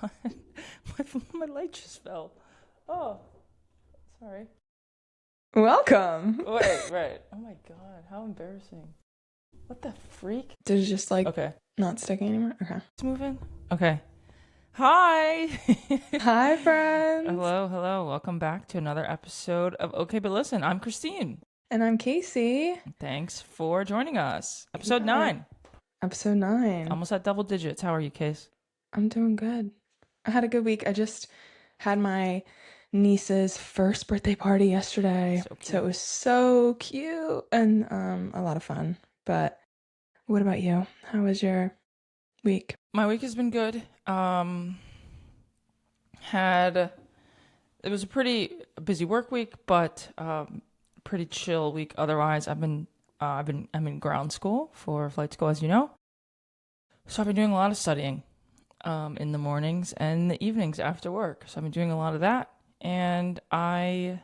god. My light just fell. Oh, sorry. Welcome. Wait, right. Oh my god, how embarrassing. What the freak? Did it just Okay. not sticking anymore? Okay. It's moving? Okay. Hi! Hi, friends. Hello. Welcome back to another episode of Okay, but listen, I'm Christine. And I'm Casey. Thanks for joining us. Episode Yeah. 9. Episode 9. Almost at double digits. How are you, Case? I'm doing good. I had a good week. I just had my niece's first birthday party yesterday. So cute. So it was so cute and a lot of fun. But what about you? How was your week? My week has been good. It was a pretty busy work week, but pretty chill week otherwise. I'm in ground school for flight school, as you know. So I've been doing a lot of studying in the mornings and the evenings after work. So I've been doing a lot of that, and I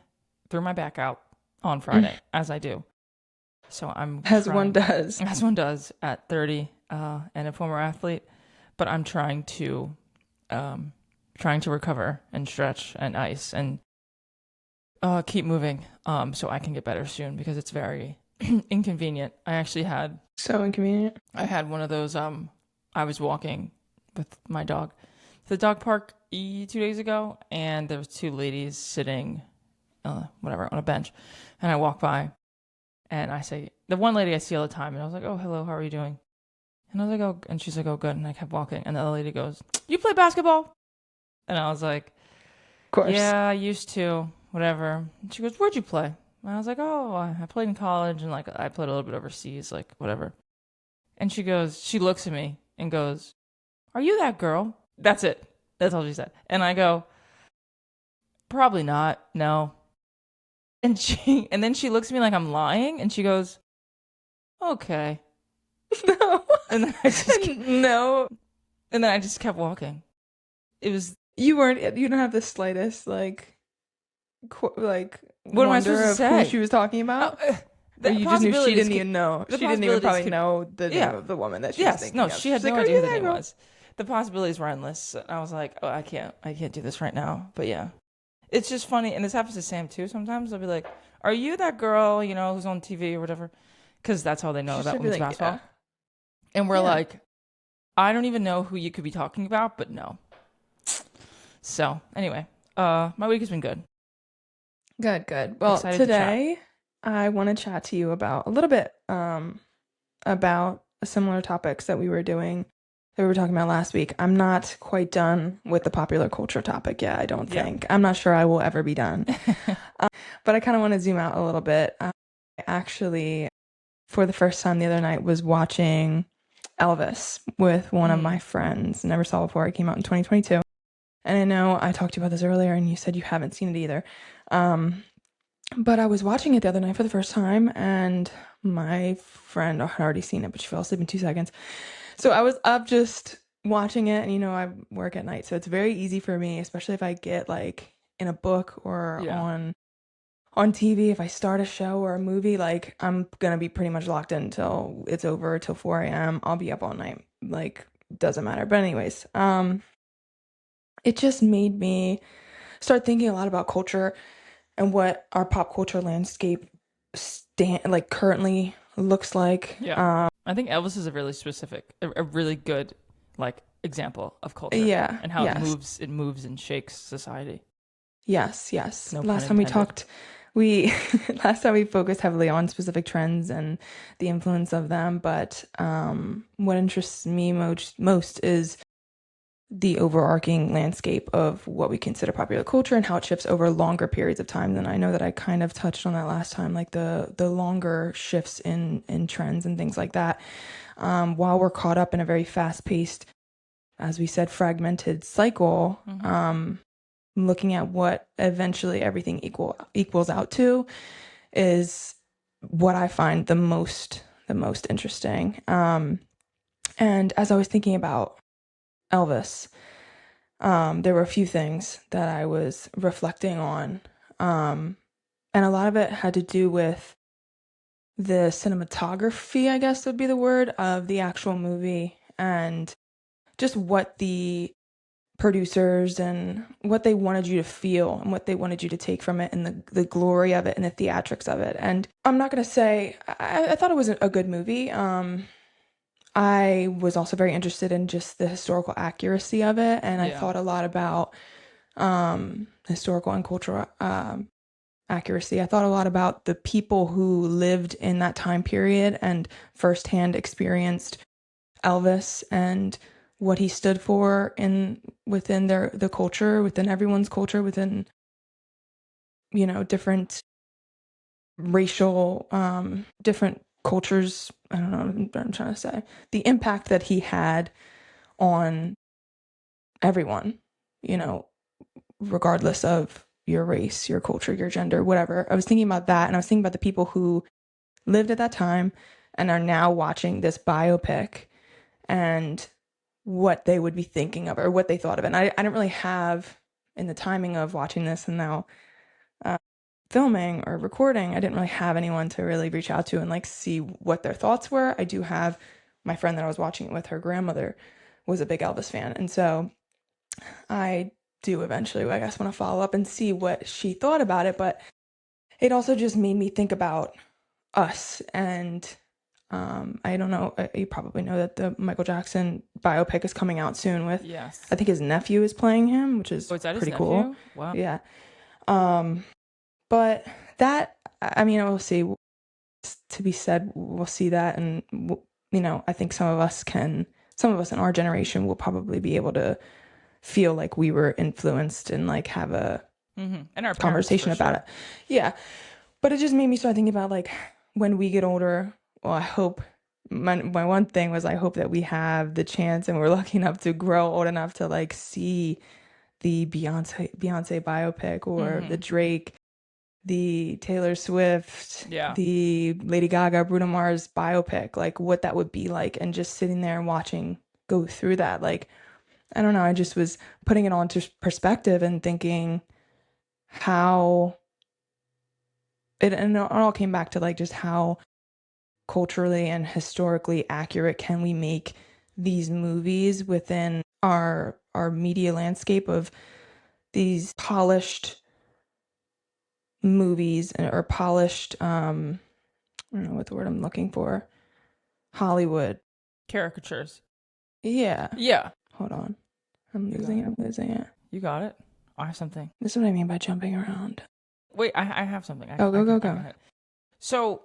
threw my back out on Friday, as I do. So As one does at 30, and a former athlete. But I'm trying to recover and stretch and ice and keep moving so I can get better soon, because it's very inconvenient. I actually had so inconvenient. I had one of those I was walking with my dog to the dog park 2 days ago, and there was two ladies sitting on a bench, and I walk by and I say, the one lady I see all the time, and I was like, "Oh, hello, how are you doing?" And I was like, "Oh," and she's like, "Oh, good." And I kept walking, and the other lady goes, "You play basketball?" And I was like, Of course. "Yeah, I used to, whatever." And she goes, "Where'd you play?" And I was like, "Oh, I played in college, and like I played a little bit overseas, like whatever." And she looks at me and goes, "Are you that girl?" That's it. That's all she said. And I go, "Probably not. No." And then she looks at me like I'm lying, and she goes, "Okay." No. And then I just No. And then I just kept walking. It was You don't have the slightest what am I wonder supposed to of say? who she was talking about? Or you just knew she didn't even know. She didn't even probably know the name of the woman that she was thinking of. She had She's no like, idea "Oh, who yeah, the name girl." was. The possibilities were endless. I was like, "Oh, I can't do this right now." But yeah, it's just funny, and this happens to Sam too. Sometimes I'll be like, "Are you that girl, who's on TV or whatever?" Because that's how they know She about should be women's like, basketball. "Yeah." And we're Yeah. like, I don't even know who you could be talking about, but no. So anyway, my week has been good. Good. Well, Excited to chat. today I want to chat to you about a little bit about similar topics that we were talking about last week. I'm not quite done with the popular culture topic yet, I don't think. I'm not sure I will ever be done. But I kind of want to zoom out a little bit. I actually, for the first time the other night, was watching Elvis with one of my friends. Never saw before. It came out in 2022. And I know I talked to you about this earlier, and you said you haven't seen it either. But I was watching it the other night for the first time, and my friend had already seen it, but she fell asleep in 2 seconds. So I was up just watching it, and I work at night, so it's very easy for me, especially if I get like in a book or on TV. If I start a show or a movie, like I'm gonna be pretty much locked in until it's over, till 4 a.m. I'll be up all night. Like, doesn't matter. But anyways, it just made me start thinking a lot about culture and what our pop culture landscape currently looks like. Yeah. I think Elvis is a really specific, a really good example of culture. Yeah. And how yes. it moves and shakes society. Yes. No Last pun time we intended. talked, last time we focused heavily on specific trends and the influence of them. But what interests me most is the overarching landscape of what we consider popular culture and how it shifts over longer periods of time. And I know that I kind of touched on that last time, like the longer shifts in trends and things like that. While we're caught up in a very fast-paced, as we said, fragmented cycle, looking at what eventually everything equals out to is what I find the most interesting. And as I was thinking about Elvis, there were a few things that I was reflecting on, and a lot of it had to do with the cinematography, I guess would be the word, of the actual movie, and just what the producers and what they wanted you to feel and what they wanted you to take from it and the glory of it and the theatrics of it. And I'm not going to say, I thought it was a good movie. I was also very interested in just the historical accuracy of it. And I Yeah. thought a lot about historical and cultural accuracy. I thought a lot about the people who lived in that time period and firsthand experienced Elvis and what he stood for within the culture, within everyone's culture, within different racial different cultures. I don't know what I'm trying to say. The impact that he had on everyone, regardless of your race, your culture, your gender, whatever. I was thinking about that, and I was thinking about the people who lived at that time and are now watching this biopic and what they would be thinking of or what they thought of it. And I didn't really have, in the timing of watching this and now filming or recording, I didn't really have anyone to really reach out to and like see what their thoughts were. I do have my friend that I was watching it with, her grandmother was a big Elvis fan. And so I do eventually, I guess, want to follow up and see what she thought about it. But it also just made me think about us. And I don't know, you probably know that the Michael Jackson biopic is coming out soon with, Yes. I think his nephew is playing him, which is Oh, is that pretty his cool. nephew? Wow. Yeah. But that, I mean, we'll see. To be said, we'll see that. And, I think some of us in our generation will probably be able to feel like we were influenced and like have a And our conversation parents, for about sure. it. Yeah. But it just made me start thinking about like when we get older, well, I hope my one thing was I hope that we have the chance and we're lucky enough to grow old enough to like see the Beyonce biopic or the Drake, the Taylor Swift, Yeah. the Lady Gaga, Bruno Mars biopic, like what that would be like, and just sitting there and watching go through that. Like, I don't know, I just was putting it all into perspective and thinking how it all came back to like just how culturally and historically accurate can we make these movies within our media landscape of these polished movies or polished I don't know what the word I'm looking for. Hollywood. Caricatures. Yeah. Yeah. Hold on. I'm losing it. You got it. I have something. This is what I mean by jumping around. Wait, I have something. Go. So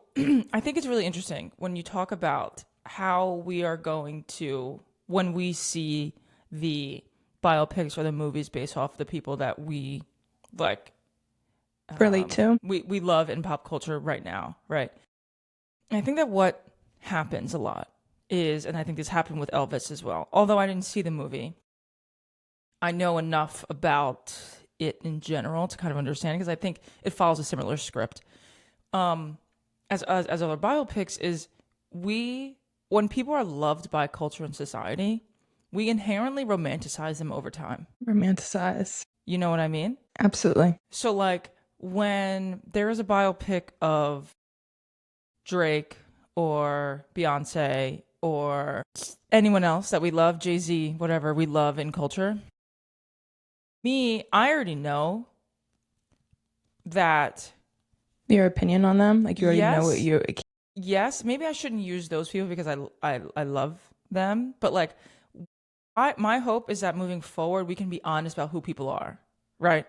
I think it's really interesting when you talk about how we are going to, when we see the biopics or the movies based off the people that we like Relate to. we love in pop culture right now, right? And I think that what happens a lot is, and I think this happened with Elvis as well, although I didn't see the movie, I know enough about it in general to kind of understand, because I think it follows a similar script. As other biopics is, when people are loved by culture and society, we inherently romanticize them over time. Romanticize. You know what I mean? Absolutely. So like when there is a biopic of Drake or Beyonce or anyone else that we love, Jay-Z, whatever we love in culture, I already know that. Your opinion on them? Like you already know what you... Yes, maybe I shouldn't use those people because I love them, but like my hope is that moving forward we can be honest about who people are, right?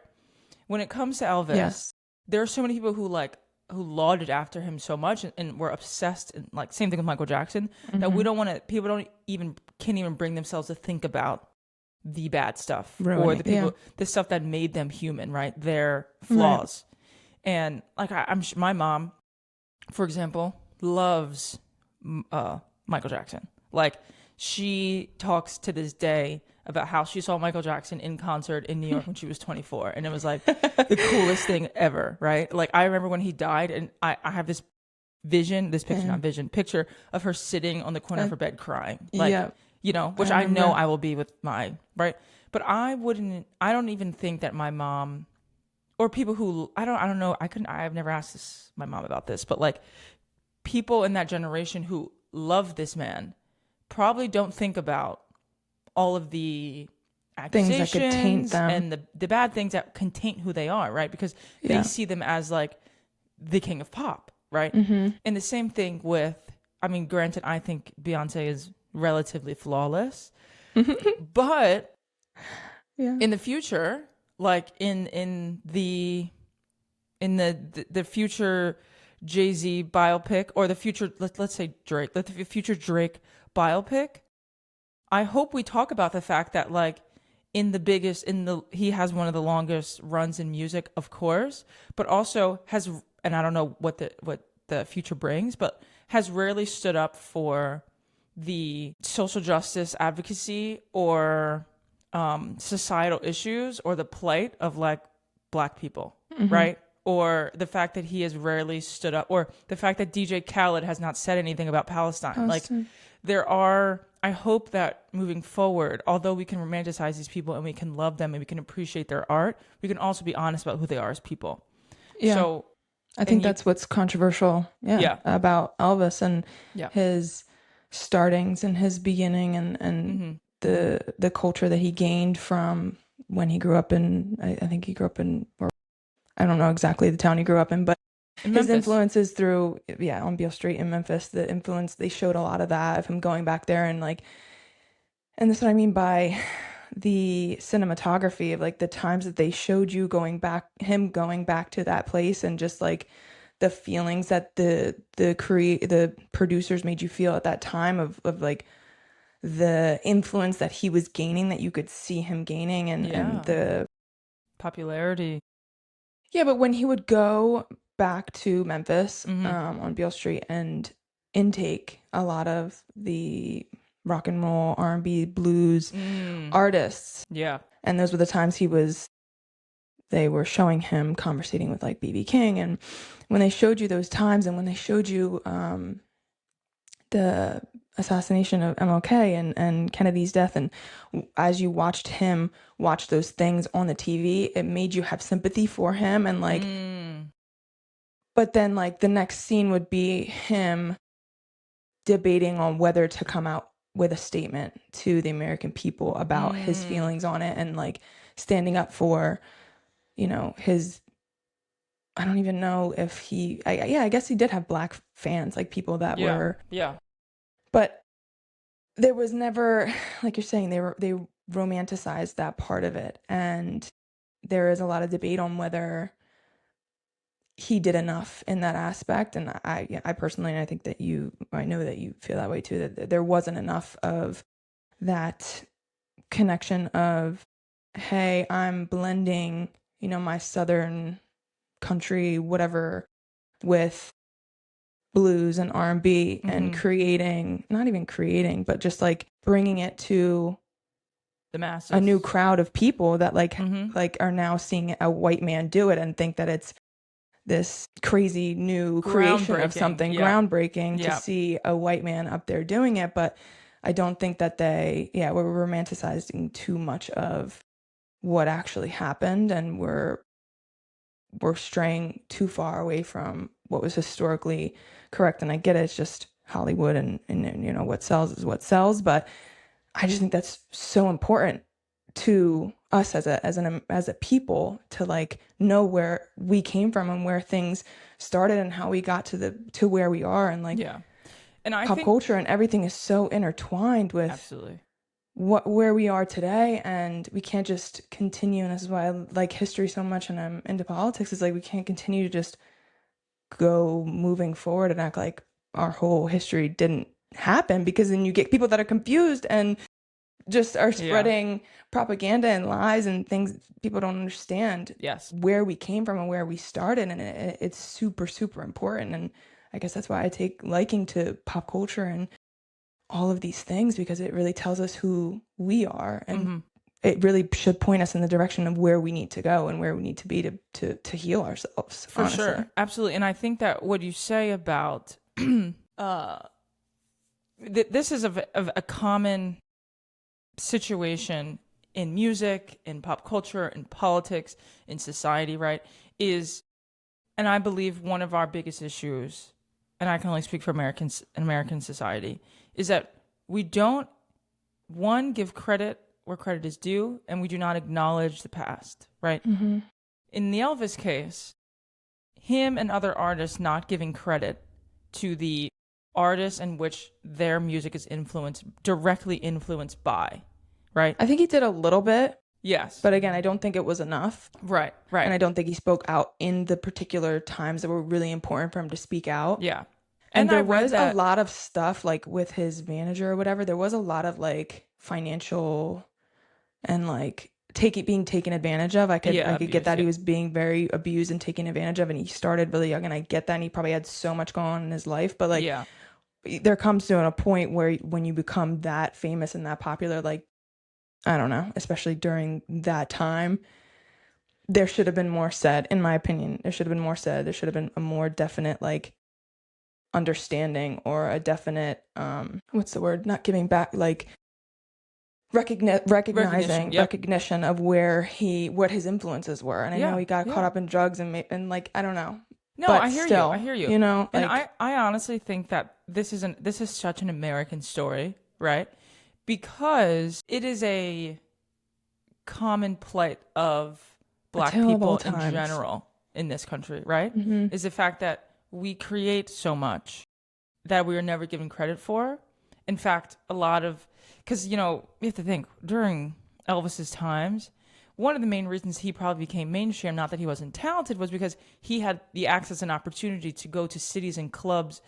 When it comes to Elvis, Yes. there are so many people who lauded after him so much and were obsessed, and like same thing with Michael Jackson, that we don't want to, people can't even bring themselves to think about the bad stuff or the people, the stuff that made them human, right? Their flaws. Right. And like I'm my mom, for example, loves Michael Jackson. Like she talks to this day about how she saw Michael Jackson in concert in New York when she was 24, and it was like the coolest thing ever, right? Like I remember when he died, and I have this picture of her sitting on the corner of her bed crying, like which I know I will be with my right. But I don't even think that my mom or people who I don't know, I've never asked my mom about this, but like people in that generation who love this man probably don't think about all of the things that could taint accusations them. and the bad things that can taint who they are, right? Because they Yeah. see them as like the king of pop, right? Mm-hmm. And the same thing with, I mean, granted, I think Beyonce is relatively flawless, but Yeah. in the future, like in the future Jay-Z biopic, or the future, let's say Drake, the future Drake biopic, I hope we talk about the fact that like he has one of the longest runs in music, of course, but also has, and I don't know what the future brings, but has rarely stood up for the social justice advocacy or societal issues or the plight of like black people, Mm-hmm. right? Or the fact that he has rarely stood up, or the fact that DJ Khaled has not said anything about Palestine. Like, I hope that moving forward, although we can romanticize these people and we can love them and we can appreciate their art, we can also be honest about who they are as people. Yeah. So I think that's what's controversial, about Elvis and his startings and his beginning and the culture that he gained from when he grew up in, I think he grew up in, or I don't know exactly the town he grew up in, but his influences through, on Beale Street in Memphis, the influence, they showed a lot of that, of him going back there and like, and this is what I mean by the cinematography of like the times that they showed you him going back to that place, and just like the feelings that the producers made you feel at that time of like the influence that he was gaining, that you could see him gaining, and the popularity. Yeah, but when he would go back to Memphis, on Beale Street, and intake a lot of the rock and roll, R&B, blues artists. Yeah. And those were the times they were showing him conversating with like B.B. King. And when they showed you those times, and when they showed you the assassination of MLK and Kennedy's death, and as you watched him watch those things on the TV, it made you have sympathy for him, and like but then like the next scene would be him debating on whether to come out with a statement to the American people about his feelings on it, and like standing up for, his, I don't even know if I guess he did have black fans, like people that were, but there was never, like you're saying, they romanticized that part of it, and there is a lot of debate on whether he did enough in that aspect. And I personally, and I think that I know that you feel that way too, that there wasn't enough of that connection of, hey, I'm blending, my Southern country, whatever, with blues and R&B, and not even creating, but just like bringing it to the masses, a new crowd of people that like are now seeing a white man do it and think that it's this crazy new creation of something groundbreaking to see a white man up there doing it. But I don't think that we're romanticizing too much of what actually happened, and we're straying too far away from what was historically correct. And I get it, it's just Hollywood, and what sells is what sells, but I just think that's so important to us as a people, to like know where we came from and where things started and how we got to where we are, and like and I pop think culture and everything is so intertwined with absolutely where we are today, and we can't just continue. And this is why I like history so much, and I'm into politics, is like we can't continue to just go moving forward and act like our whole history didn't happen, because then you get people that are confused and just are spreading propaganda and lies and things. People don't understand where we came from and where we started, and it's super, super important. And I guess that's why I take liking to pop culture and all of these things, because it really tells us who we are, and it really should point us in the direction of where we need to go and where we need to be to heal ourselves. For honestly. Sure, absolutely. And I think that what you say about this is a common situation in music, in pop culture, in politics, in society, right? And I believe one of our biggest issues, and I can only speak for American society, is that we don't, one, give credit where credit is due, and we do not acknowledge the past, right? Mm-hmm. In the Elvis case, him and other artists not giving credit to the artists in which their music is directly influenced by, right? I think he did a little bit. Yes. But again, I don't think it was enough. Right. And I don't think he spoke out in the particular times that were really important for him to speak out. Yeah. And there was a lot of stuff like with his manager or whatever. There was a lot of like financial and like being taken advantage of. I could get that he was being very abused and taken advantage of, and he started really young, and I get that. And he probably had so much going on in his life, but like there comes to a point where when you become that famous and that popular, like I don't know, especially during that time, there should have been more said, in my opinion. There should have been more said. There should have been a more definite like understanding or a definite what's the word, not giving back, like recognition of what his influences were. And I know he got caught up in drugs and like I don't know. No, but I hear you. You know, and like, I honestly think that this is such an American story, right? Because it is a common plight of Black people in general in this country, right? Mm-hmm. Is the fact that we create so much that we are never given credit for. In fact, because, you know, we have to think, during Elvis's times, one of the main reasons he probably became mainstream, not that he wasn't talented, was because he had the access and opportunity to go to cities and clubs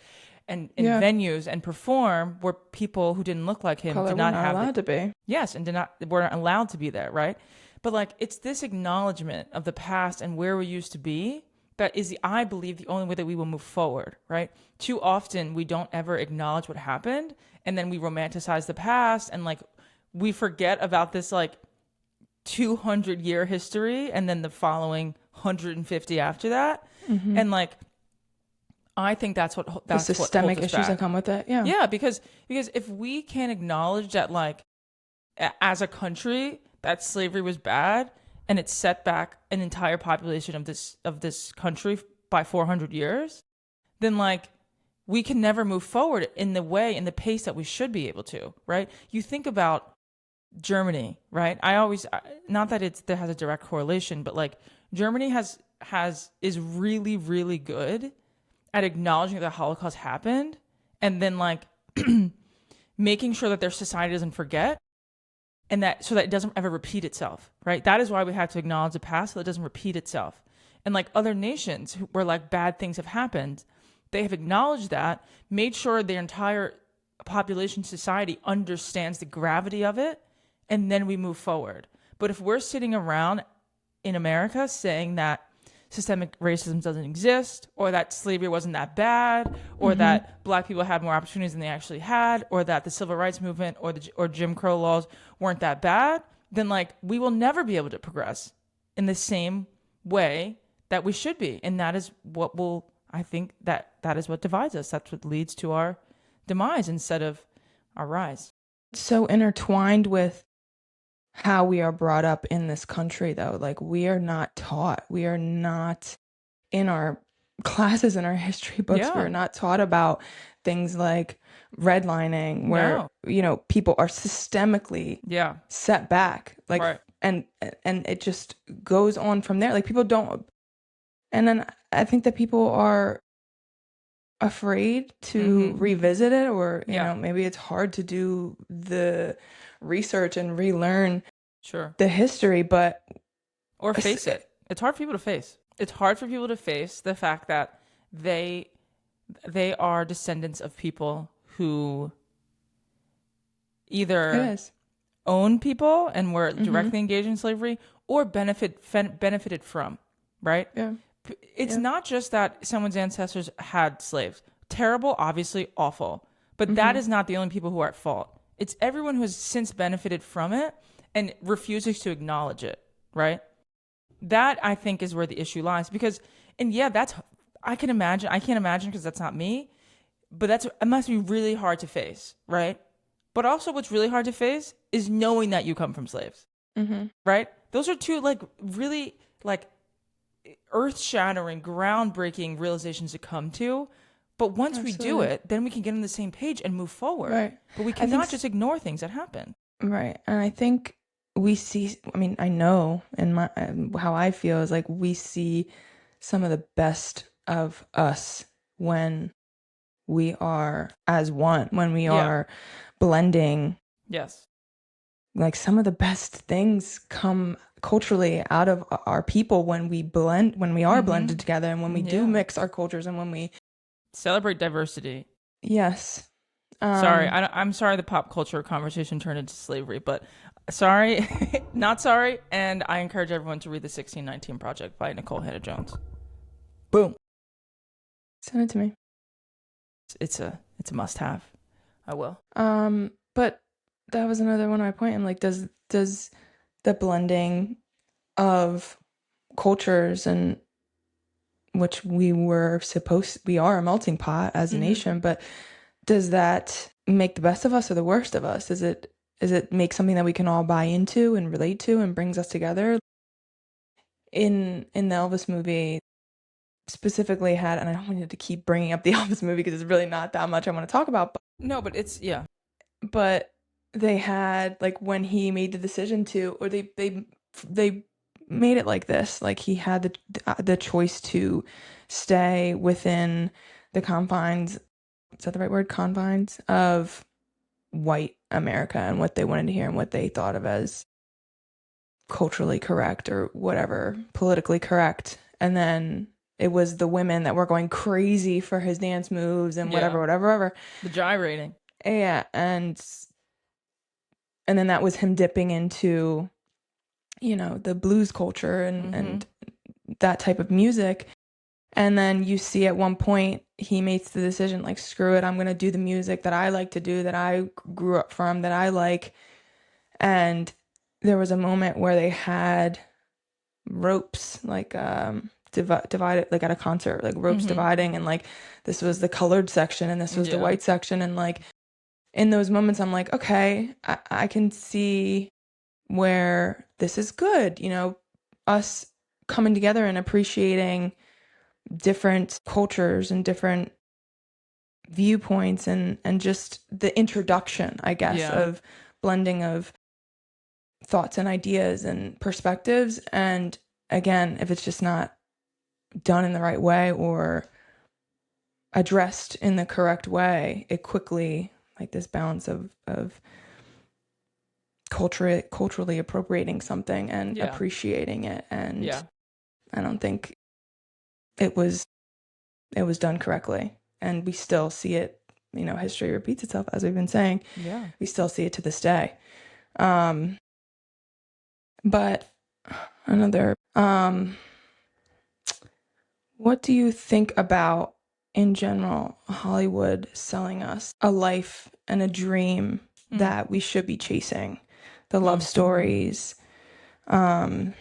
and venues and perform where people who didn't look like him did not have allowed to be. Yes, and weren't allowed to be there, right? But like it's this acknowledgement of the past and where we used to be that is, I believe, the only way that we will move forward, right? Too often we don't ever acknowledge what happened, and then we romanticize the past, and like we forget about this like 200-year history, and then the following 150 after that, and like. I think that's the systemic issues that come with it. Yeah. Yeah, because if we can't acknowledge that, like, as a country, that slavery was bad and it set back an entire population of this country by 400 years, then like we can never move forward in the pace that we should be able to, right? You think about Germany, right? Not that there has a direct correlation, but like Germany is really, really good at acknowledging that the Holocaust happened, and then like making sure that their society doesn't forget, and so that it doesn't ever repeat itself, right? That is why we have to acknowledge the past so that it doesn't repeat itself. And like other nations where like bad things have happened, they have acknowledged that, made sure their entire population society understands the gravity of it, and then we move forward. But if we're sitting around in America saying that systemic racism doesn't exist, or that slavery wasn't that bad, or that Black people had more opportunities than they actually had, or that the civil rights movement or Jim Crow laws weren't that bad, then like we will never be able to progress in the same way that we should be. And that is I think that is what divides us. That's what leads to our demise instead of our rise. So intertwined with how we are brought up in this country, though, like we are not taught, we are not in our classes, in our history books, we're not taught about things like redlining, where you know people are systemically set back, like and it just goes on from there. Like people don't, and then I think that people are afraid to revisit it, or you know, maybe it's hard to do the research and relearn the history, or face it. It's hard for people to face. It's hard for people to face the fact that they are descendants of people who either own people and were directly engaged in slavery, or benefited from, right? Yeah. It's not just that someone's ancestors had slaves. Terrible, obviously awful. But that is not the only people who are at fault. It's everyone who has since benefited from it and refuses to acknowledge it, right? That, I think, is where the issue lies. Because, and I can't imagine because that's not me, but it must be really hard to face, right? But also what's really hard to face is knowing that you come from slaves, right? Those are two, like, really, like, earth-shattering, groundbreaking realizations to come to. But once we do it, then we can get on the same page and move forward. Right. But we cannot just ignore things that happen. Right. And I think we see, I mean, I know, and my how I feel is like we see some of the best of us when we are as one, when we Yeah. are blending. Yes. Like some of the best things come culturally out of our people when we blend, when we are blended together, and when we do Yeah. mix our cultures, and when we, Celebrate diversity. yes. Sorry, Um, I'm sorry the pop culture conversation turned into slavery, but sorry, not sorry. And I encourage everyone to read the 1619 Project by Nicole Hannah-Jones. Boom. Send it to me. It's a must have. I will. But that was another one of my point. I'm like, does the blending of cultures, and which we are a melting pot as a nation, but does that make the best of us or the worst of us? Is it make something that we can all buy into and relate to and brings us together? In the Elvis movie specifically had, and I don't want to keep bringing up the Elvis movie because it's really not that much I want to talk about, No, but it's yeah. but they had, like, when he made the decision to, or they made it like this, like he had the choice to stay within the confines, is that the right word, confines of white America, and what they wanted to hear and what they thought of as culturally correct or whatever, politically correct. And then it was the women that were going crazy for his dance moves and Yeah. whatever. The gyrating. Yeah, and then that was him dipping into, the blues culture and that type of music. And then you see at one point he makes the decision, like, screw it, I'm going to do the music that I like to do, that I grew up from, that I like. And there was a moment where they had ropes, like, divided, like at a concert, like ropes dividing, and like this was the colored section and this was the Yeah. white section. And like in those moments, I'm like, okay, I can see where this is good, us coming together and appreciating different cultures and different viewpoints, and just the introduction, I guess, Yeah. of blending of thoughts and ideas and perspectives. And again, if it's just not done in the right way or addressed in the correct way, it quickly, like this balance of culturally appropriating something and Yeah. appreciating it. And Yeah. I don't think it was done correctly. And we still see it, history repeats itself, as we've been saying. Yeah. We still see it to this day. But another, what do you think about, in general, Hollywood selling us a life and a dream that we should be chasing? The love stories, the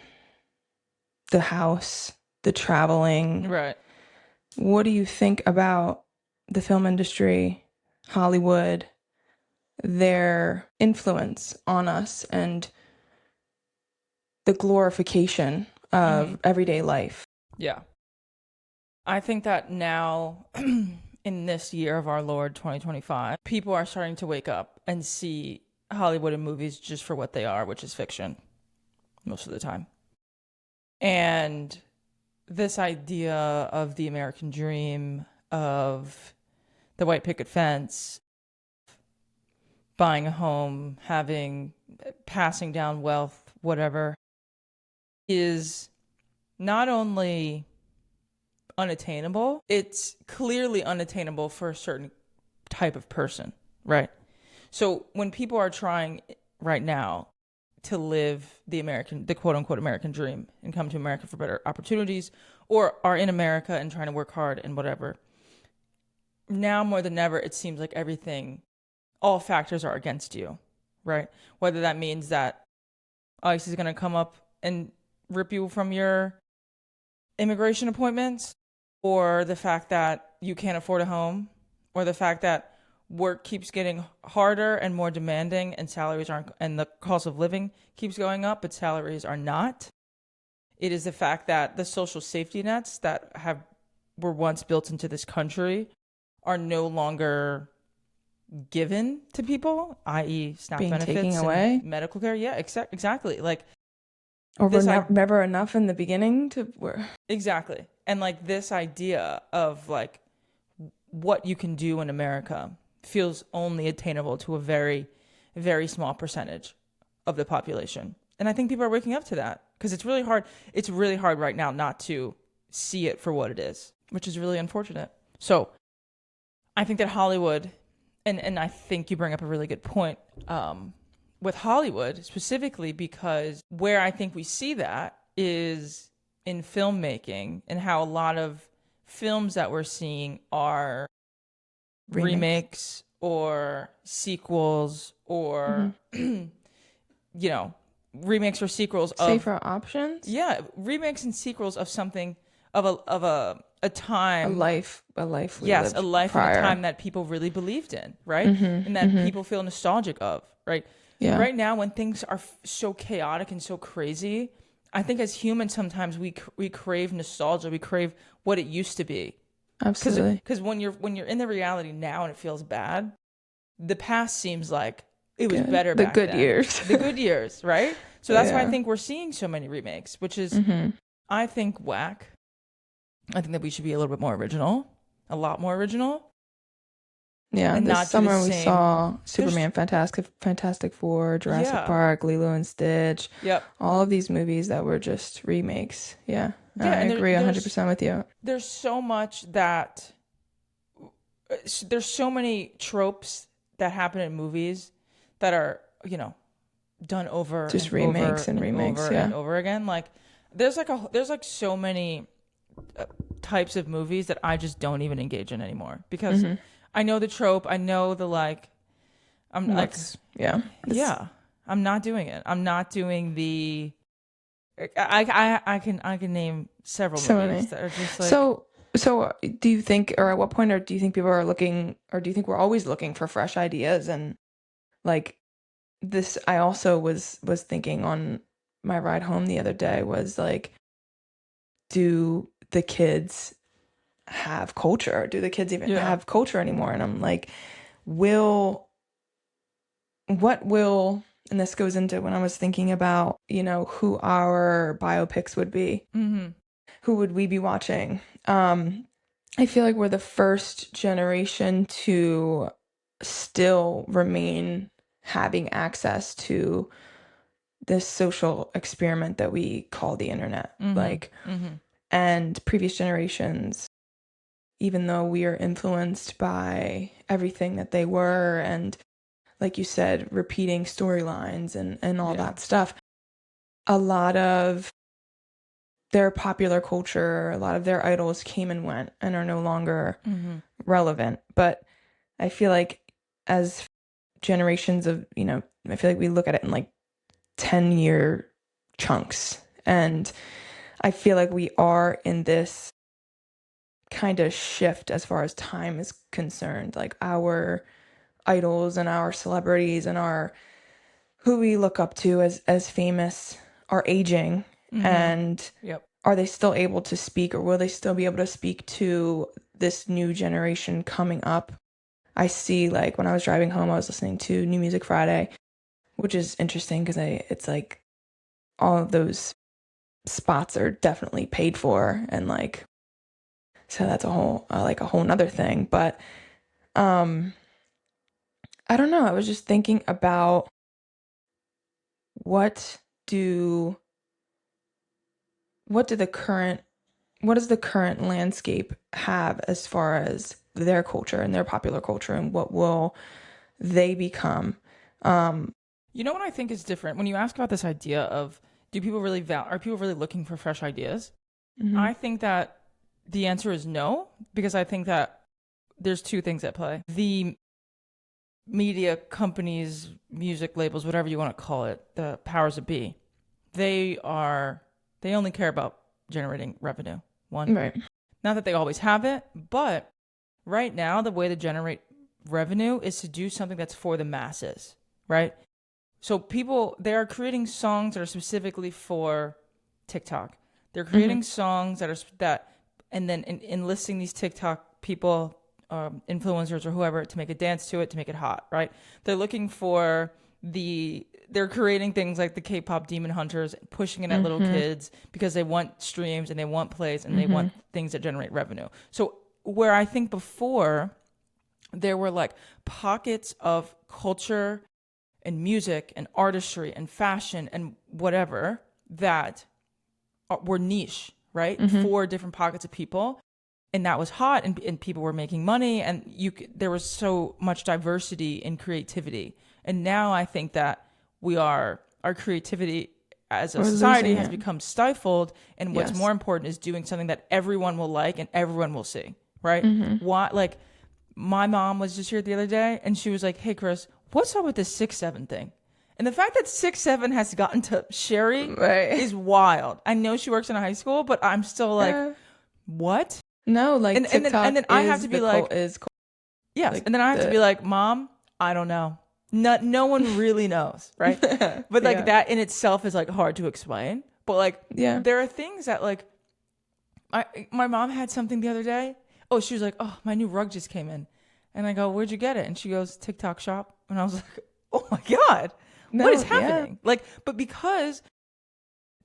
house, the traveling. Right. What do you think about the film industry, Hollywood, their influence on us, and the glorification of everyday life? Yeah. I think that now, in this year of our Lord 2025, people are starting to wake up and see Hollywood and movies just for what they are, which is fiction most of the time. And this idea of the American dream, of the white picket fence, buying a home, passing down wealth, whatever, is not only unattainable, it's clearly unattainable for a certain type of person, right? So when people are trying right now to live the quote unquote American dream and come to America for better opportunities, or are in America and trying to work hard and whatever, now more than ever, it seems like all factors are against you, right? Whether that means that ICE is going to come up and rip you from your immigration appointments, or the fact that you can't afford a home, or the fact that work keeps getting harder and more demanding and and the cost of living keeps going up, but salaries are not. It is the fact that the social safety nets that were once built into this country are no longer given to people, i.e. SNAP Being taken benefits away, and medical care. Yeah, exactly. Like or we're this, never enough in the beginning to where. exactly. And like this idea of like what you can do in America feels only attainable to a very, very small percentage of the population. And I think people are waking up to that because it's really hard. It's really hard right now not to see it for what it is, which is really unfortunate. So I think that Hollywood, and I think you bring up a really good point with Hollywood specifically, because where I think we see that is in filmmaking and how a lot of films that we're seeing are remakes or sequels or you know, remakes or sequels of Safer options. yeah, remakes and sequels of something of a time, A life we yes, lived a life and a prior. time that people really believed in, right? And that people feel nostalgic of, right? Yeah. Right now, when things are so chaotic and so crazy, I think as humans sometimes we crave nostalgia. We crave what it used to be. Absolutely. Because when you're in the reality now and it feels bad, the past seems like it was better The back good then. years. The good years, right? So that's why I Yeah. think we're seeing so many remakes, which is I think whack. I think that we should be a little bit more original, a lot more original. Yeah, And this not do the summer we same. saw Superman, Fantastic Four, Jurassic Yeah. Park, Lilo and Stitch. Yep. All of these movies that were just remakes. Yeah, Yeah, I and agree 100% with you. there's so much that there's so many tropes that happen in movies that are, done over Just and remakes over and and remakes, over yeah. and over again. Like there's like so many types of movies that I just don't even engage in anymore because I know the trope, I know the like I'm like Yeah. yeah, I'm not doing it. I'm not doing the I can name several So movies many. that are just like So do you think, or at what point, or do you think people are looking, or do you think we're always looking for fresh ideas? And like this, I also was thinking on my ride home the other day was like, do the kids have culture? Do the kids even yeah. have culture anymore? And I'm like, will what will and this goes into when I was thinking about, who our biopics would be. Who would we be watching? I feel like we're the first generation to still remain having access to this social experiment that we call the internet. Like, and previous generations, even though we are influenced by everything that they were, and like you said, repeating storylines and all that stuff, a lot of their popular culture, a lot of their idols came and went and are no longer relevant. But I feel like as generations of, I feel like we look at it in like 10-year chunks. And I feel like we are in this kind of shift as far as time is concerned. Like our idols and our celebrities and our who we look up to as famous are aging. And Yep. are they still able to speak, or will they still be able to speak to this new generation coming up? I see, like, when I was driving home, I was listening to New Music Friday, which is interesting because it's like all of those spots are definitely paid for, and like, so that's a whole nother thing. But I don't know. I was just thinking about what do what do the current what does the current landscape have as far as their culture and their popular culture, and what will they become? You know what I think is different when you ask about this idea of are people really looking for fresh ideas? I think that the answer is no, because I think that there's two things at play. The media companies, music labels, whatever you want to call it, the powers that be, they only care about generating revenue. One. Right. Not that they always have it, but right now the way to generate revenue is to do something that's for the masses, right? So they are creating songs that are specifically for TikTok. They're creating songs and then enlisting these TikTok people influencers or whoever to make a dance to it, to make it hot, right? They're looking for they're creating things like the K-pop Demon Hunters, pushing it at little kids because they want streams and they want plays and they want things that generate revenue. So where I think before there were like pockets of culture and music and artistry and fashion and whatever that were niche, right? For different pockets of people. And that was hot, and people were making money, and there was so much diversity in creativity. And now I think that our creativity as a society has become stifled, and what's more important is doing something that everyone will like and everyone will see, right? Why, like, my mom was just here the other day, and she was like, "Hey, Chris, what's up with this 6'7" thing?" And the fact that 6'7" has gotten to Sherry is wild. I know she works in a high school, but I'm still like, what? No, like, and then I have to be like, yes, like, and then I have to be like, Mom, I don't know. No one really knows, right? But like that in itself is like hard to explain. But like, there are things that like, my mom had something the other day. Oh, she was like, "Oh, my new rug just came in," and I go, "Where'd you get it?" And she goes, "TikTok shop," and I was like, "Oh my God, what is happening?" Like, but because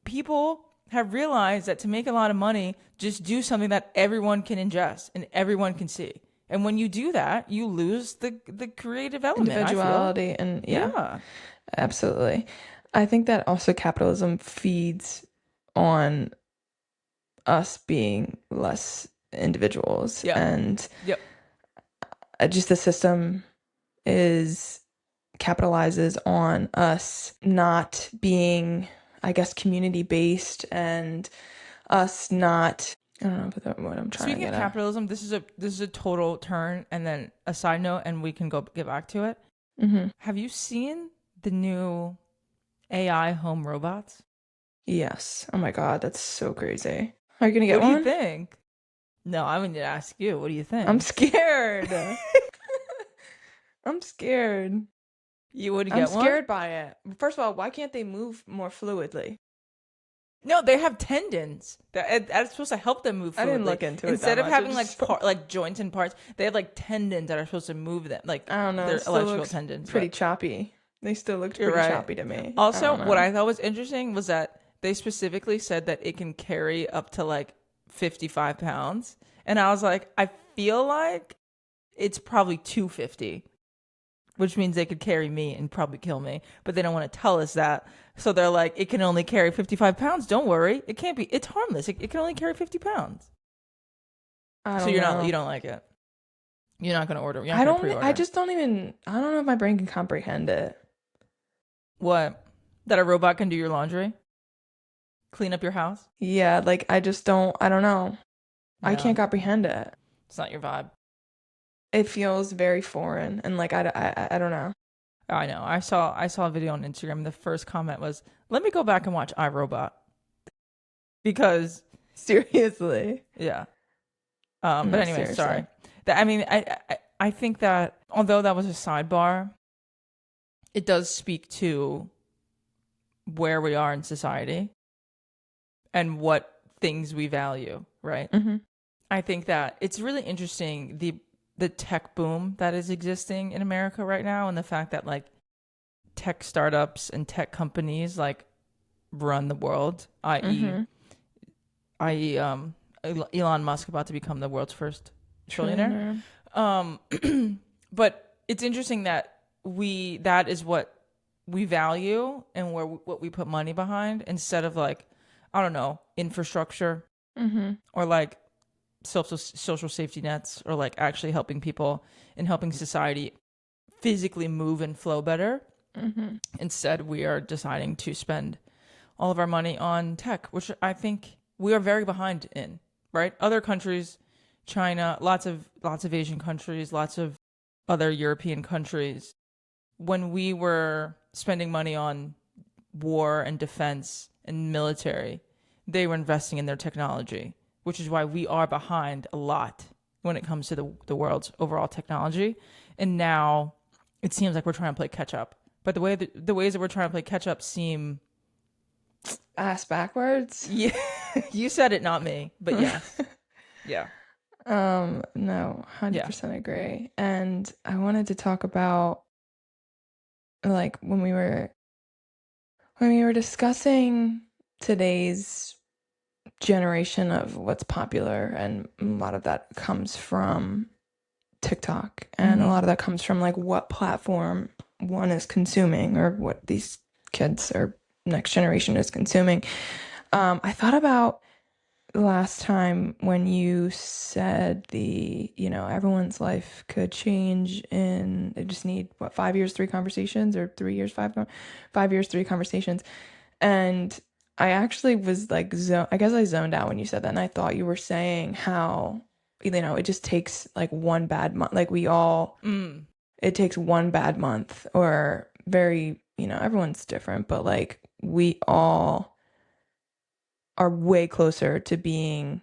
people have realized that to make a lot of money, just do something that everyone can ingest and everyone can see. And when you do that, you lose the creative element, individuality, and absolutely. I think that also capitalism feeds on us being less individuals, and just the system capitalizes on us not being, I guess, community based, and us not. I don't know what I'm trying to get at. Speaking of capitalism, this is a total turn, and then a side note, and we can get back to it. Have you seen the new AI home robots? Yes. Oh my God, that's so crazy. Are you gonna get one? What do you think? No, I wanted to ask you. What do you think? I'm scared. I'm scared. You would get one? I'm scared by it. First of all, why can't they move more fluidly? No, they have tendons. That's supposed to help them move fluidly. I didn't look into it. Instead of having like joints and parts, they have like tendons that are supposed to move them. Like, I don't know. They're electrical tendons. Pretty choppy. They still looked pretty choppy to me. Also, what I thought was interesting was that they specifically said that it can carry up to like 55 pounds. And I was like, I feel like it's probably 250, which means they could carry me and probably kill me. But they don't want to tell us that. So they're like, it can only carry 55 pounds. Don't worry. It can't be. It's harmless. It can only carry 50 pounds. I don't know. You don't like it. You're not going to order. I don't know if my brain can comprehend it. What? That a robot can do your laundry? Clean up your house? Yeah, like I don't know. Yeah. I can't comprehend it. It's not your vibe. It feels very foreign, and like I don't know. I know. I saw a video on Instagram. The first comment was, "Let me go back and watch iRobot." Because seriously. Yeah. But anyway, seriously. Sorry. I think that although that was a sidebar, it does speak to where we are in society and what things we value, right? I think that it's really interesting the tech boom that is existing in America right now, and the fact that like tech startups and tech companies like run the world, i.e. Elon Musk about to become the world's first trillionaire. But it's interesting that that is what we value and what we put money behind, instead of like, I don't know, infrastructure or like social safety nets, or like actually helping people and helping society physically move and flow better. Instead, we are deciding to spend all of our money on tech, which I think we are very behind in, right? Other countries, China, lots of Asian countries, lots of other European countries, when we were spending money on war and defense and military, they were investing in their technology, which is why we are behind a lot when it comes to the world's overall technology. And now it seems like we're trying to play catch up. But the ways that we're trying to play catch up seem ass backwards. Yeah, you said it, not me. But yes, yeah. No, Yeah. 100% agree. And I wanted to talk about like when we were discussing today's generation of what's popular, and a lot of that comes from TikTok, and a lot of that comes from like what platform one is consuming or what these kids or next generation is consuming. I thought about last time when you said everyone's life could change in they just need what 5 years 3 conversations, or 3 years 5 years 3 conversations. And I actually was like I guess I zoned out when you said that, and I thought you were saying how it just takes like one bad month, like we all it takes one bad month, or very everyone's different, but like we all are way closer to being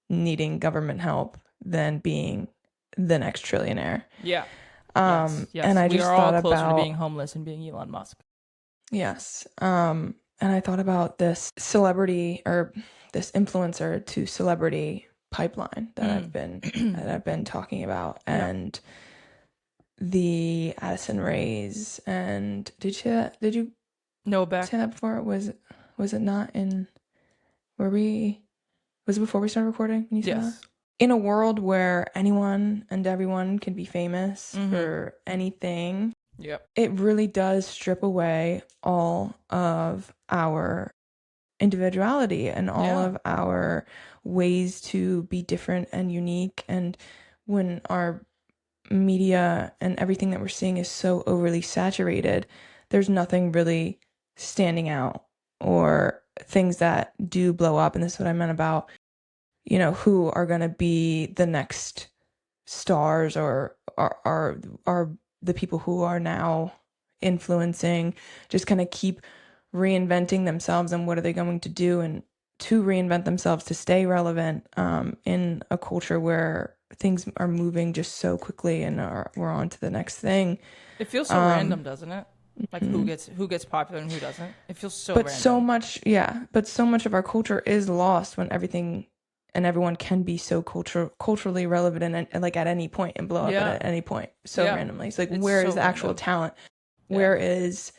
needing government help than being the next trillionaire. Yeah. And Yes. I We just are all thought closer to being about, homeless and being Elon Musk. yes. And I thought about this celebrity, or this influencer to celebrity pipeline that I've been talking about, Yeah. and the Addison Rays. And did you No back. say that before? Was it not in were we was it before we started recording when you said that? Yes. In a world where anyone and everyone can be famous for anything, Yep. it really does strip away all of our individuality and all of our ways to be different and unique. And when our media and everything that we're seeing is so overly saturated, there's nothing really standing out, or things that do blow up. And this is what I meant about who are going to be the next stars, or are the people who are now influencing, just kind of keep reinventing themselves, and what are they going to do and to reinvent themselves to stay relevant in a culture where things are moving just so quickly, and we're on to the next thing. It feels so random, doesn't it? Like who gets popular and who doesn't. It feels so But random. so much of our culture is lost when everything and everyone can be so culturally relevant, and like at any point, and blow up at any point so randomly. It's like, where is the actual talent? Where is,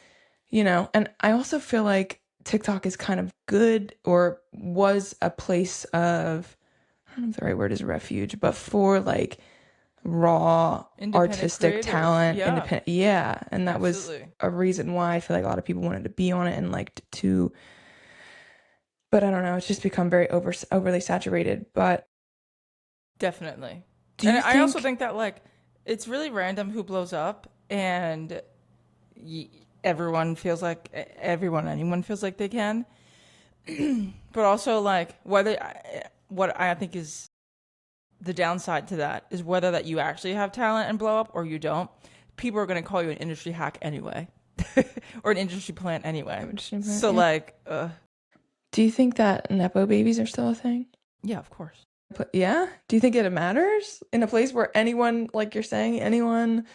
and I also feel like TikTok is kind of good, or was a place of, I don't know if the right word is refuge, but for like raw artistic creators. talent, Yeah. independent, and that Absolutely. was a reason why I feel like a lot of people wanted to be on it, and like to, but I don't know, it's just become very overly saturated. But Definitely. do you And I also think think that like it's really random who blows up, and everyone feels like anyone feels like they can. But also like what I think is the downside to that is whether that you actually have talent and blow up or you don't. People are going to call you an industry hack anyway, or an industry plant anyway. So like, do you think that nepo babies are still a thing? yeah, of course. Yeah? Do you think it matters in a place where anyone, like you're saying, anyone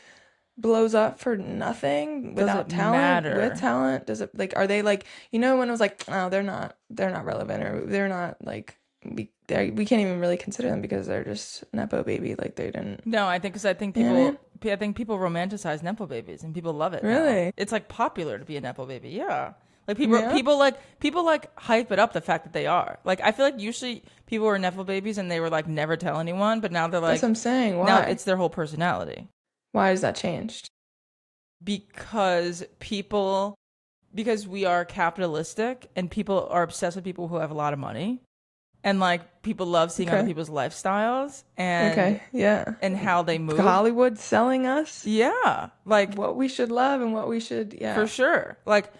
blows up for nothing, without talent, with talent? Does it, like, are they like, when it was like, oh, they're not relevant, or they're not like, we can't even really consider them because they're just nepo baby, like they didn't. No, I think because I think people romanticize nepo babies and people love it. Really? Now. It's like popular to be a nepo baby. Yeah. Like people like hype it up, the fact that they are. Like I feel like usually people were nepo babies and they were like never tell anyone, but now they're like, that's what I'm saying. Why? Now it's their whole personality. Why has that changed? Because we are capitalistic and people are obsessed with people who have a lot of money. And like people love seeing other people's lifestyles and and how they move. Hollywood selling us, like what we should love and what we should, for sure. Like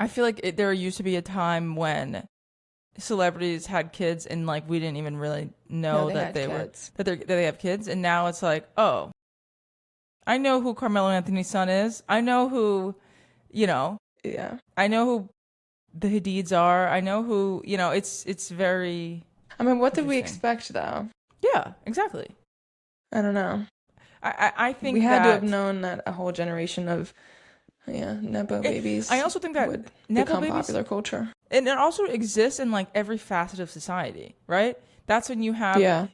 I feel like there used to be a time when celebrities had kids and like we didn't even really know that they have kids, and now it's like, oh, I know who Carmelo Anthony's son is. I know who, I know who the Hadids are. I know who, it's very. I mean, what did we expect though? Yeah, exactly. I don't know. I think we had to have known that a whole generation of nepo babies. I also think that would nepo become babies, popular culture, and it also exists in like every facet of society, right? That's when you have, Yeah.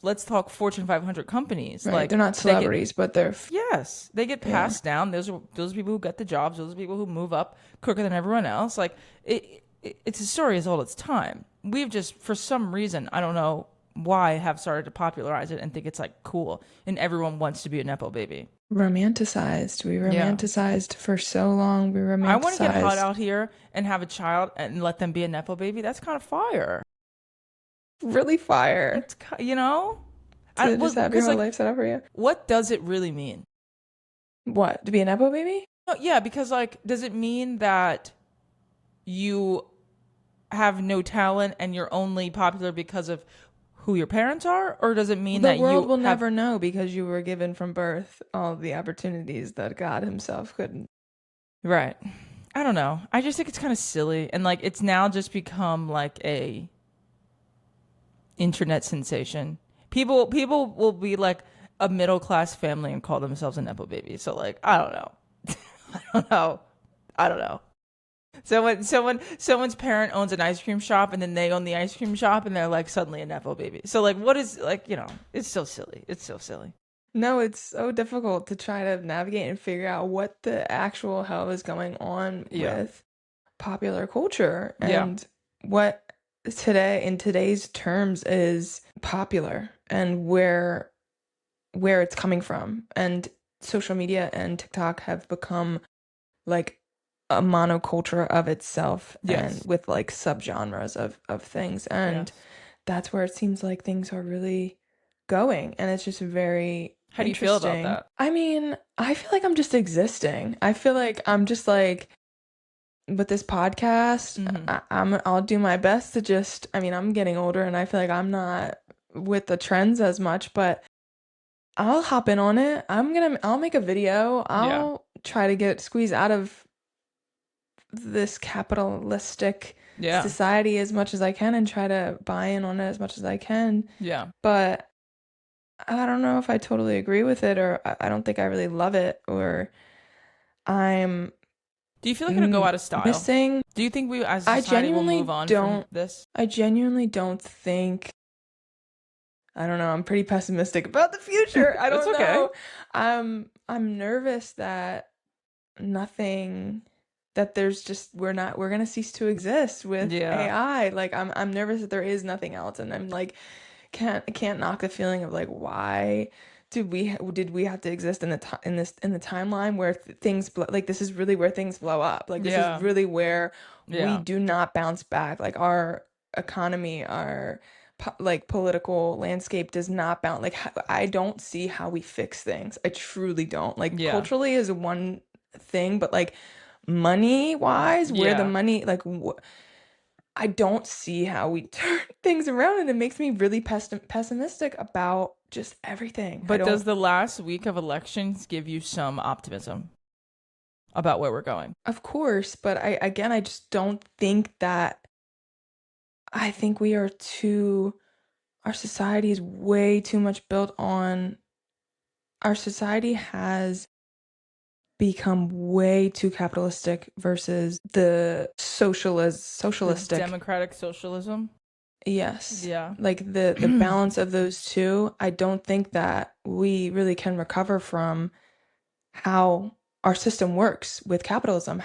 let's talk Fortune 500 companies. Right. They're Like not they get, celebrities, but they're yes, they get yeah. passed down. Those are people who get the jobs. Those are people who move up quicker than everyone else. Like it's a story as old as time. We've just, for some reason, I don't know why, have started to popularize it and think it's like cool, and everyone wants to be a nepo baby. Romanticized. We Yeah. romanticized for so long. We I want to get hot romanticized out here and have a child and let them be a nepo baby. That's kind of fire. really fire It's you know, I to well, just have your because whole like, life set up for you. what does it really mean? What? To be a nepo baby? No, yeah, because like, does it mean that you have no talent and you're only popular because of who your parents are, or does it mean The that world you will have never know because you were given from birth all the opportunities that God Himself couldn't. right? I don't know. I just think it's kind of silly, and like it's now just become like a internet sensation. People will be like a middle class family and call themselves a nepo baby. So like, I don't know. I don't know. I don't know. So when someone's parent owns an ice cream shop and then they own the ice cream shop and they're like suddenly a nepo baby. So like, what is like, it's so silly. It's so silly. No, it's so difficult to try to navigate and figure out what the actual hell is going on Yeah. with popular culture Yeah. and what in today's terms is popular and where it's coming from. And social media and TikTok have become like a monoculture of itself and Yes. with like subgenres of things. And Yes. that's where it seems like things are really going. And it's just very How do you feel about interesting. that? I mean, I feel like I'm just existing. I feel like I'm just like with this podcast, Mm-hmm. I'll do my best to just, I mean, I'm getting older and I feel like I'm not with the trends as much, but I'll hop in on it. I'll make a video. Yeah. I'll try to get squeeze out of this capitalistic Yeah. society as much as I can and try to buy in on it as much as I can. Yeah. But I don't know if I totally agree with it or I don't think I really love it or I'm Do you feel like it'll go out of style? missing. Do you think we as a I society will move genuinely on from don't. this? I genuinely don't think. I don't know. I'm pretty pessimistic about the future. I It's don't okay. know. I'm nervous that nothing that there's just we're gonna cease to exist with Yeah. AI. Like I'm nervous that there is nothing else, and I'm like can't knock the feeling of like why did we have to exist in the in the timeline where like this is really where things blow up. Like this is Yeah. really where we Yeah. do not bounce back. Like our economy, our like political landscape does not bounce. Like I don't see how we fix things. I truly don't. Like Yeah. culturally is one thing, but like money wise, where the Yeah. money like I don't see how we turn things around, and it makes me really pessimistic about just everything. I But does don't, the last week of elections give you some optimism about where we're going? of course, but I just don't think that. I think our society is way too much built on, our society has become way too capitalistic versus the The socialistic. democratic socialism? Yes. Yeah. Like the balance of those two, I don't think that we really can recover from how our system works with capitalism.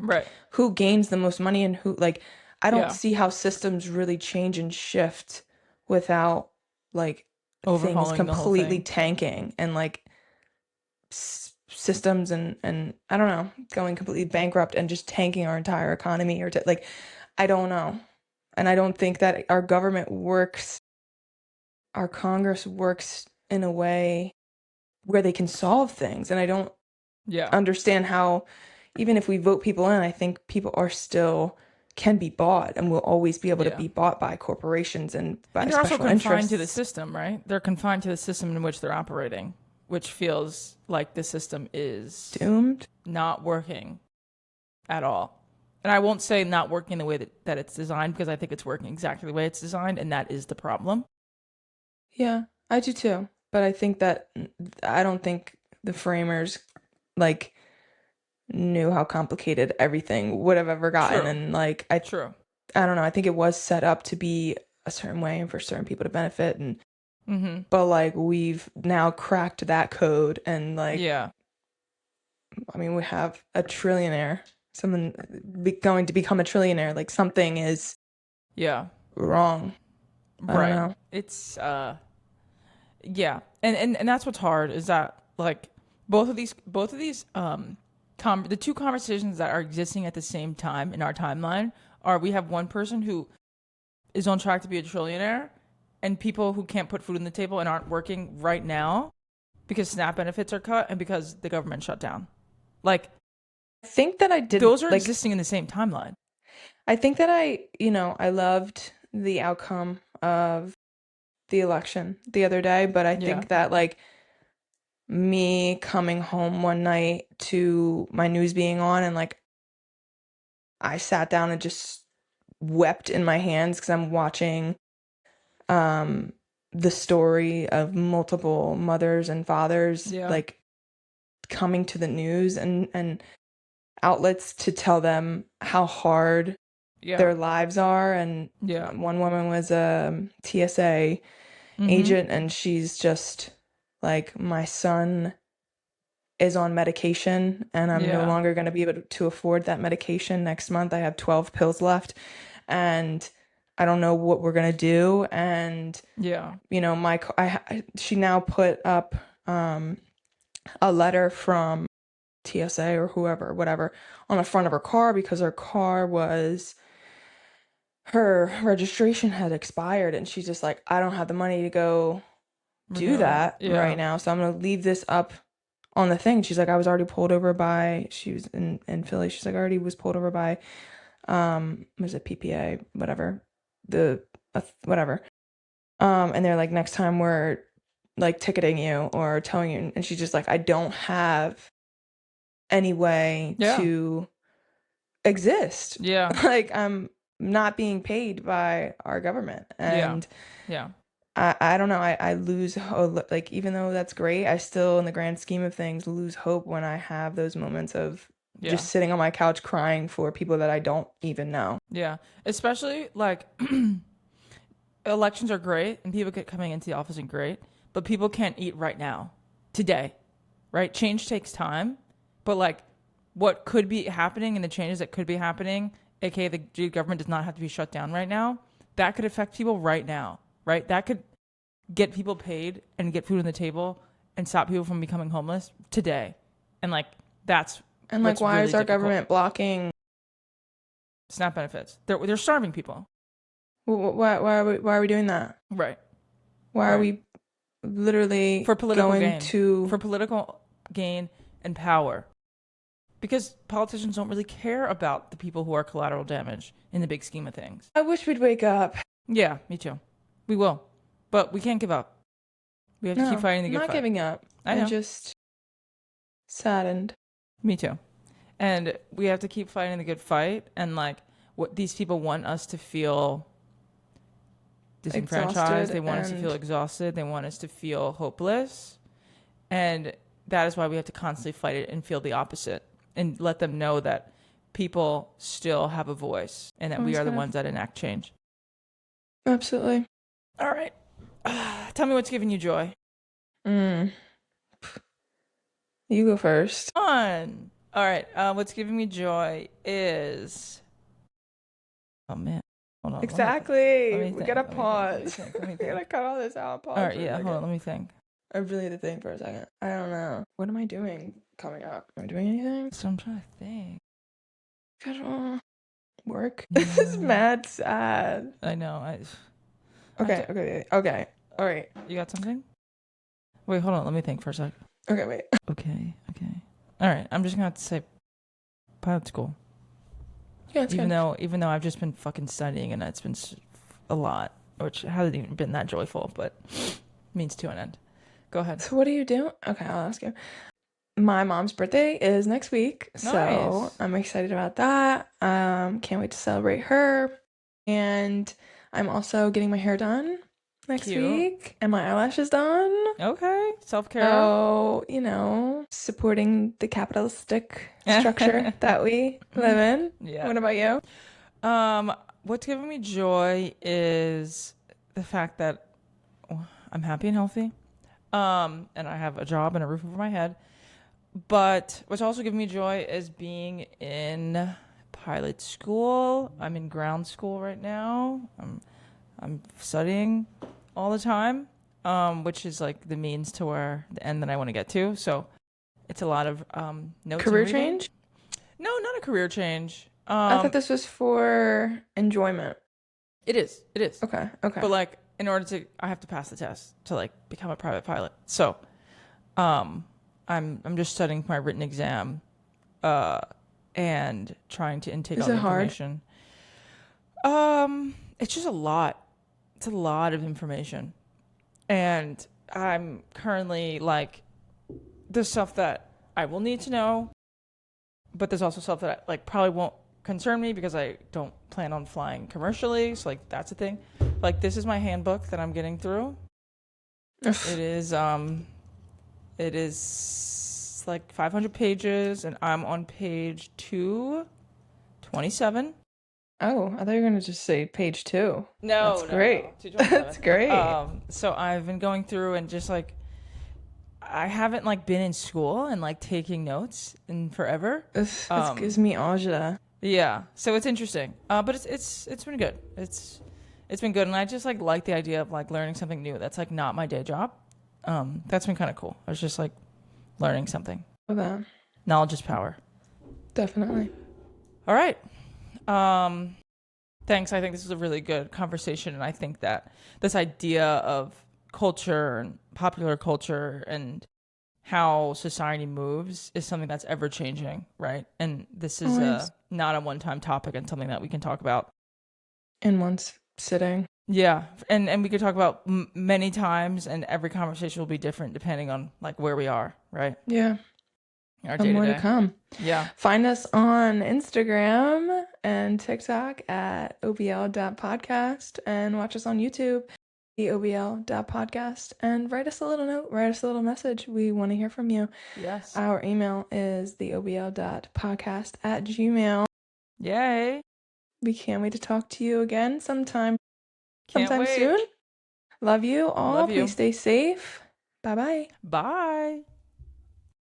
Right. Who gains the most money and who like I don't Yeah. see how systems really change and shift without like things Overhauling the whole completely thing. tanking and like systems and I don't know, going completely bankrupt and just tanking our entire economy or like I don't know. And I don't think that our government works, our Congress works in a way where they can solve things. And I don't Yeah. understand how, even if we vote people in, I think people are still can be bought and will always be able to Yeah. be bought by corporations and by And they're also special confined to the interests. system, right? They're confined to the system in which they're operating, which feels like the system is Doomed. not working at all. And I won't say not working the way that it's designed because I think it's working exactly the way it's designed, and that is the problem. Yeah, I do too. But I don't think the framers like knew how complicated everything would have ever gotten. True. And like True. I don't know, I think it was set up to be a certain way and for certain people to benefit. And Mm-hmm. but like we've now cracked that code, and like Yeah. I mean we have a trillionaire, someone going to become a trillionaire. Like something is Yeah. wrong. I don't Right. know. It's yeah. And that's what's hard is that like both of these the two conversations that are existing at the same time in our timeline are we have one person who is on track to be a trillionaire and people who can't put food on the table and aren't working right now because SNAP benefits are cut and because the government shut down. Like I think that I didn't those are like existing in the same timeline. I think that I loved the outcome of the election the other day, but I Yeah. think that like me coming home one night to my news being on and like I sat down and just wept in my hands because I'm watching um the story of multiple mothers and fathers Yeah. like coming to the news and outlets to tell them how hard Yeah. their lives are. And Yeah. one woman was a TSA Mm-hmm. agent, and she's just like, my son is on medication and I'm no Yeah. longer going to be able to afford that medication next month. I have 12 pills left and I don't know what we're going to do. And Yeah. she now put up a letter from TSA or whoever, whatever, on the front of her car because her registration had expired, and she's just like, I don't have the money to go do Renew it. that right Yeah. now, so I'm gonna leave this up on the thing. She's like, I was already pulled over by, she was in Philly. She's like, I already was pulled over by, was it PPA, whatever, whatever. And they're like, next time we're like ticketing you or telling you, and she's just like, I don't have any way Yeah. to exist. Yeah. Like I'm not being paid by our government, Yeah. and Yeah. I don't know. I lose hope. Like even though that's great, I still, in the grand scheme of things, lose hope when I have those moments of Yeah. just sitting on my couch crying for people that I don't even know. Yeah. Especially like elections are great and people get coming into the office and great, but people can't eat right now, today, right? Change takes time, but like what could be happening and the changes that could be happening, aka the government does not have to be shut down right now, that could affect people right now, right? That could get people paid and get food on the table and stop people from becoming homeless today. And like that's And like, what's why really is our difficult. government blocking? SNAP benefits. They're starving people. Why are we doing that? Right. Why are Right. we literally For political going gain. to? For political gain and power. Because politicians don't really care about the people who are collateral damage in the big scheme of things. I wish we'd wake up. Yeah, me too. We will. But we can't give up. We have to keep No, fighting the I'm good not fight. giving up. I know. I'm just saddened. Me too. And we have to keep fighting the good fight. And like what these people want us to feel disenfranchised. Exhausted They want us to and- feel exhausted. They want us to feel hopeless. And that is why we have to constantly fight it and feel the opposite and let them know that people still have a voice and that we Always are the have. ones that enact change. Absolutely. All right. Tell me what's giving you joy. You go first. On. All right. What's giving me joy is. Oh man. Hold on. Exactly. let me We think, gotta let me pause. think, let me We think. gotta cut all this out. Pause. All right. for a Yeah. second. Hold on. Let me think. I really had to think for a second. I don't know. What am I doing coming up? Am I doing anything? So I'm trying to think. Schedule. Work. This is mad sad. I know. Okay. Okay. All right. You got something? Wait. Hold on. Let me think for a sec. Okay. Wait. Okay. All right. I'm just gonna have to say pilot school. Yeah, it's even good. though I've just been fucking studying and it's been a lot, which hasn't even been that joyful, but means to an end. Go ahead. So what do you do? Okay, I'll ask you. My mom's birthday is next week, so Nice. I'm excited about that. Can't wait to celebrate her. And I'm also getting my hair done next Cute. week and my eyelashes done. Okay. Self-care. So, supporting the capitalistic structure that we live in. Yeah. What about you? What's giving me joy is the fact that I'm happy and healthy. And I have a job and a roof over my head. But what's also giving me joy is being in pilot school. I'm in ground school right now. I'm studying all the time, which is like the means to where the end that I want to get to. So it's a lot of notes and Career reading. change? No, not a career change. I thought this was for enjoyment. It is. It is. Okay. Okay. But like, in order to, I have to pass the test to like become a private pilot. So, I'm just studying for my written exam, and trying to intake Is all the it hard? information. It's just a lot. It's a lot of information, and I'm currently like, there's stuff that I will need to know, but there's also stuff that like probably won't concern me because I don't plan on flying commercially. So like that's a thing. Like this is my handbook that I'm getting through. It is like 500 pages, and I'm on page 227. Oh, I thought you were gonna just say page 2. No, That's great. 227. That's great. So I've been going through and just like I haven't like been in school and like taking notes in forever. This gives me nausea. Yeah, so it's interesting, but it's been good. It's been good, and I just like the idea of like learning something new. That's like not my day job. That's been kind of cool. I was just like learning something. Love that. Knowledge is power. Definitely. All right. Thanks. I think this is a really good conversation, and I think that this idea of culture and popular culture and how society moves is something that's ever changing, right? And this is not a one-time topic and something that we can talk about in one sitting. Yeah, and we could talk about many times, and every conversation will be different depending on like where we are, right? Yeah. Our And more to day-to-day. come. Yeah. Find us on Instagram and TikTok at obl.podcast, and watch us on YouTube, the obl.podcast, and write us a little note, write us a little message. We want to hear from you. Yes. Our email is the obl.podcast@gmail.com. Yay. We can't wait to talk to you again sometime Can't wait. soon. Love you all. Love you. Please stay safe. Bye-bye. Bye.